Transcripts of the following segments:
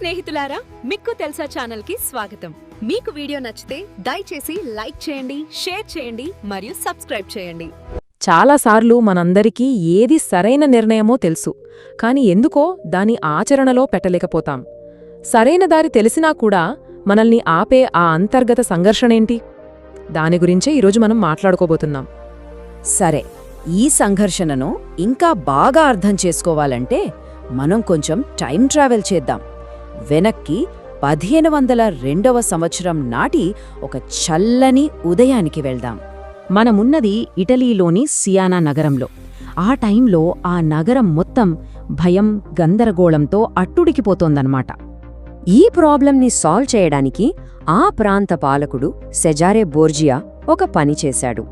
స్నేహితులారా, మీకు తెలుసా ఛానల్ కి స్వాగతం. మీకు వీడియో నచ్చితే దయచేసి లైక్ చేయండి, షేర్ చేయండి మరియు సబ్స్క్రైబ్ చేయండి. చాలాసార్లు మనందరికీ ఏది సరైన నిర్ణయమో తెలుసు, కాని ఎందుకో దాని ఆచరణలో పెట్టలేకపోతాం. సరైన దారి తెలిసినా కూడా మనల్ని ఆపే ఆ అంతర్గత సంఘర్షణేంటి? దాని గురించే ఈరోజు మనం మాట్లాడుకోబోతున్నాం. సరే, ఈ సంఘర్షణను ఇంకా బాగా అర్థం చేసుకోవాలంటే మనం కొంచెం టైం ట్రావెల్ చేద్దాం. వెనక్కి 1502వ సంవత్సరం నాటి ఒక చల్లని ఉదయానికి వెళ్దాం. మనమున్నది ఇటలీలోని సియానా నగరంలో. ఆ టైంలో ఆ నగరం మొత్తం భయం, గందరగోళంతో అట్టుడికిపోతోందన్నమాట. ఈ ప్రాబ్లంని సాల్వ్ చేయడానికి ఆ ప్రాంత పాలకుడు సెజారే బోర్జియా ఒక పని చేశాడు.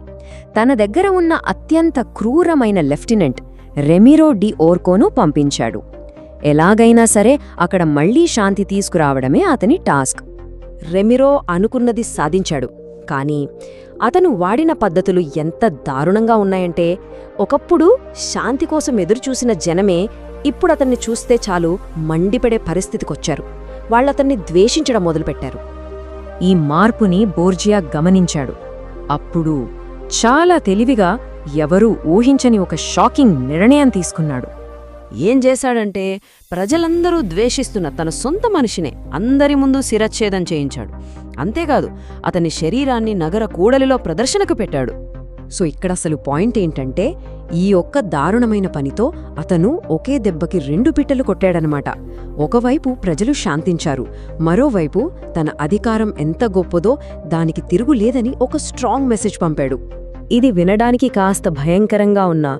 తన దగ్గర ఉన్న అత్యంత క్రూరమైన లెఫ్టినెంట్ రెమిరో డి ఓర్కోను పంపించాడు. ఎలాగైనా సరే అక్కడ మళ్లీ శాంతి తీసుకురావడమే అతని టాస్క్. రెమిరో అనుకున్నది సాధించాడు. కానీ అతను వాడిన పద్ధతులు ఎంత దారుణంగా ఉన్నాయంటే, ఒకప్పుడు శాంతి కోసం ఎదురుచూసిన జనమే ఇప్పుడతన్ని చూస్తే చాలు మండిపడే పరిస్థితికొచ్చారు. వాళ్లతన్ని ద్వేషించడం మొదలుపెట్టారు. ఈ మార్పుని బోర్జియా గమనించాడు. అప్పుడు చాలా తెలివిగా ఎవరూ ఊహించని ఒక షాకింగ్ నిర్ణయం తీసుకున్నాడు. ఏం చేశాడంటే, ప్రజలందరూ ద్వేషిస్తున్న తన సొంత మనిషినే అందరి ముందు శిరచ్ఛేదం చేయించాడు. అంతేకాదు, అతని శరీరాన్ని నగర కూడలిలో ప్రదర్శనకు పెట్టాడు. సో ఇక్కడసలు పాయింట్ ఏంటంటే, ఈ ఒక్క దారుణమైన పనితో అతను ఒకే దెబ్బకి 2 పిట్టలు కొట్టాడనమాట. ఒకవైపు ప్రజలు శాంతించారు, మరోవైపు తన అధికారం ఎంత గొప్పదో దానికి తిరుగులేదని ఒక స్ట్రాంగ్ మెసేజ్ పంపాడు. ఇది వినడానికి కాస్త భయంకరంగా ఉన్నా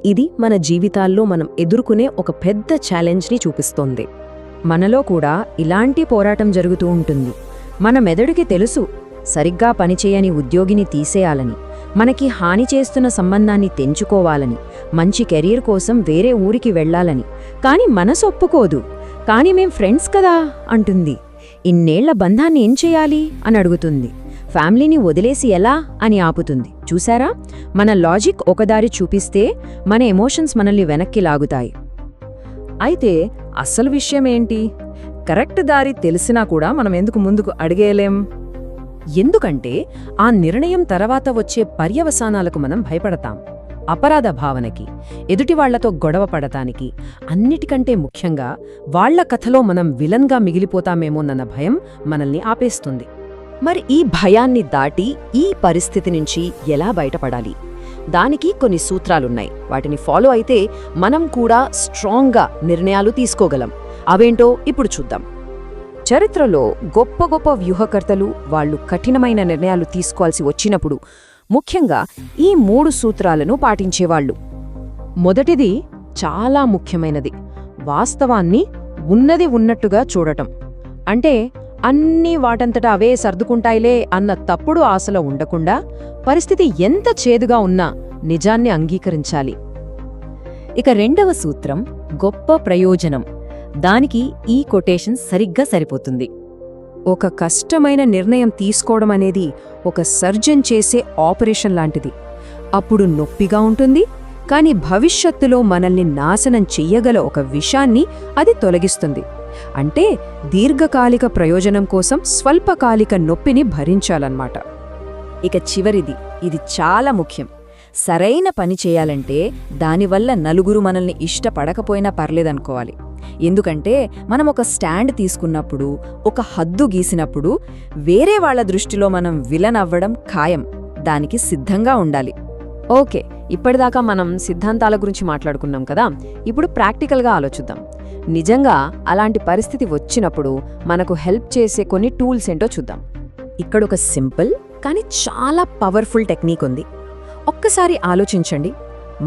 ఇది మన జీవితాల్లో మనం ఎదుర్కొనే ఒక పెద్ద ఛాలెంజ్ని చూపిస్తోంది. మనలో కూడా ఇలాంటి పోరాటం జరుగుతూ ఉంటుంది. మన మెదడుకి తెలుసు సరిగ్గా పనిచేయని ఉద్యోగిని తీసేయాలని, మనకి హాని చేస్తున్న సంబంధాన్ని తెంచుకోవాలని, మంచి కెరీర్ కోసం వేరే ఊరికి వెళ్లాలని. కాని మనసు ఒప్పుకోదు. కాని మేం ఫ్రెండ్స్ కదా అంటుంది. ఇన్నేళ్ల బంధాన్ని ఏం చేయాలి అని అడుగుతుంది. ఫ్యామిలీని వదిలేసి ఎలా అని ఆపుతుంది. చూసారా, మన లాజిక్ ఒకదారి చూపిస్తే మన ఎమోషన్స్ మనల్ని వెనక్కి లాగుతాయి. అయితే అసలు విషయమేంటి? కరెక్ట్ దారి తెలిసినా కూడా మనం ఎందుకు ముందుకు అడిగేయలేం? ఎందుకంటే ఆ నిర్ణయం తర్వాత వచ్చే పర్యవసానాలకు మనం భయపడతాం. అపరాధ భావనకి, ఎదుటివాళ్లతో గొడవ పడటానికి, అన్నిటికంటే ముఖ్యంగా వాళ్ల కథలో మనం విలన్గా మిగిలిపోతామేమోనన్న భయం మనల్ని ఆపేస్తుంది. మరి ఈ భయాన్ని దాటి ఈ పరిస్థితి నుంచి ఎలా బయటపడాలి? దానికి కొన్ని సూత్రాలున్నాయి. వాటిని ఫాలో అయితే మనం కూడా స్ట్రాంగ్గా నిర్ణయాలు తీసుకోగలం. అవేంటో ఇప్పుడు చూద్దాం. చరిత్రలో గొప్ప గొప్ప వ్యూహకర్తలు వాళ్లు కఠినమైన నిర్ణయాలు తీసుకోవాల్సి వచ్చినప్పుడు ముఖ్యంగా ఈ 3 సూత్రాలను పాటించేవాళ్లు. మొదటిది చాలా ముఖ్యమైనది. వాస్తవాన్ని ఉన్నది ఉన్నట్టుగా చూడటం. అంటే అన్నీ వాటంతటా అవే సర్దుకుంటాయిలే అన్న తప్పుడు ఆశలో ఉండకుండా, పరిస్థితి ఎంత చేదుగా ఉన్నా నిజాన్ని అంగీకరించాలి. ఇక రెండవ సూత్రం గొప్ప ప్రయోజనం. దానికి ఈ కొటేషన్ సరిగ్గా సరిపోతుంది. ఒక కష్టమైన నిర్ణయం తీసుకోవడం అనేది ఒక సర్జన్ చేసే ఆపరేషన్ లాంటిది. అప్పుడు నొప్పిగా ఉంటుంది, కాని భవిష్యత్తులో మనల్ని నాశనం చెయ్యగల ఒక విషాన్ని అది తొలగిస్తుంది. అంటే దీర్ఘకాలిక ప్రయోజనం కోసం స్వల్పకాలిక నొప్పిని భరించాలన్నమాట. ఇక చివరిది, ఇది చాలా ముఖ్యం. సరైన పని చేయాలంటే దానివల్ల నలుగురు మనల్ని ఇష్టపడకపోయినా పర్లేదనుకోవాలి. ఎందుకంటే మనం ఒక స్టాండ్ తీసుకున్నప్పుడు, ఒక హద్దు గీసినప్పుడు వేరే వాళ్ల దృష్టిలో మనం విలన్ అవ్వడం ఖాయం. దానికి సిద్ధంగా ఉండాలి. ఓకే, ఇప్పటిదాకా మనం సిద్ధాంతాల గురించి మాట్లాడుకున్నాం కదా. ఇప్పుడు ప్రాక్టికల్గా ఆలోచిద్దాం. నిజంగా అలాంటి పరిస్థితి వచ్చినప్పుడు మనకు హెల్ప్ చేసే కొన్ని టూల్స్ ఏంటో చూద్దాం. ఇక్కడొక సింపుల్ కానీ చాలా పవర్ఫుల్ టెక్నిక్ ఉంది. ఒక్కసారి ఆలోచించండి.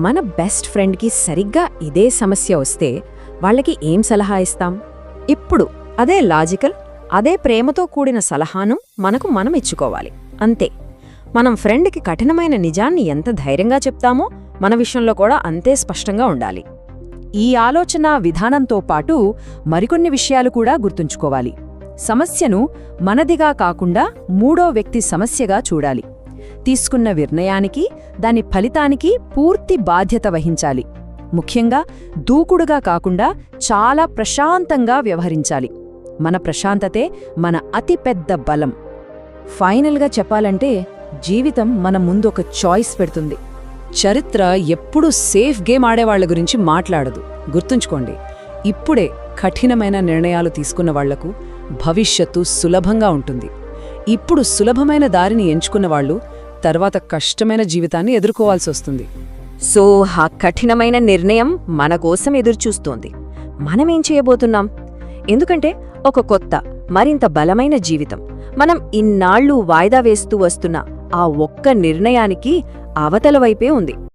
మన బెస్ట్ ఫ్రెండ్కి సరిగ్గా ఇదే సమస్య వస్తే వాళ్ళకి ఏం సలహా ఇస్తాం? ఇప్పుడు అదే లాజికల్, అదే ప్రేమతో కూడిన సలహాను మనకు మనం ఇచ్చుకోవాలి. అంతే. మనం ఫ్రెండ్కి కఠినమైన నిజాన్ని ఎంత ధైర్యంగా చెప్తామో మన విషయంలో కూడా అంతే స్పష్టంగా ఉండాలి. ఈ ఆలోచన విధానంతో పాటు మరికొన్ని విషయాలు కూడా గుర్తుంచుకోవాలి. సమస్యను మనదిగా కాకుండా మూడో వ్యక్తి సమస్యగా చూడాలి. తీసుకున్న నిర్ణయానికి, దాని ఫలితానికి పూర్తి బాధ్యత వహించాలి. ముఖ్యంగా దూకుడుగా కాకుండా చాలా ప్రశాంతంగా వ్యవహరించాలి. మన ప్రశాంతతే మన అతిపెద్ద బలం. ఫైనల్గా చెప్పాలంటే జీవితం మన ముందు ఒక చాయిస్ పెడుతుంది. చరిత్ర ఎప్పుడూ సేఫ్ గేమ్ ఆడేవాళ్ల గురించి మాట్లాడదు. గుర్తుంచుకోండి, ఇప్పుడే కఠినమైన నిర్ణయాలు తీసుకున్న వాళ్లకు భవిష్యత్తు సులభంగా ఉంటుంది. ఇప్పుడు సులభమైన దారిని ఎంచుకున్న వాళ్ళు తర్వాత కష్టమైన జీవితాన్ని ఎదుర్కోవాల్సొస్తుంది. సో ఆ కఠినమైన నిర్ణయం మన కోసం ఎదురుచూస్తోంది. మనమేం చేయబోతున్నాం? ఎందుకంటే ఒక కొత్త, మరింత బలమైన జీవితం మనం ఇన్నాళ్లు వాయిదా వేస్తూ వస్తున్న ఆ ఒక్క నిర్ణయానికి అవతల వైపే ఉంది.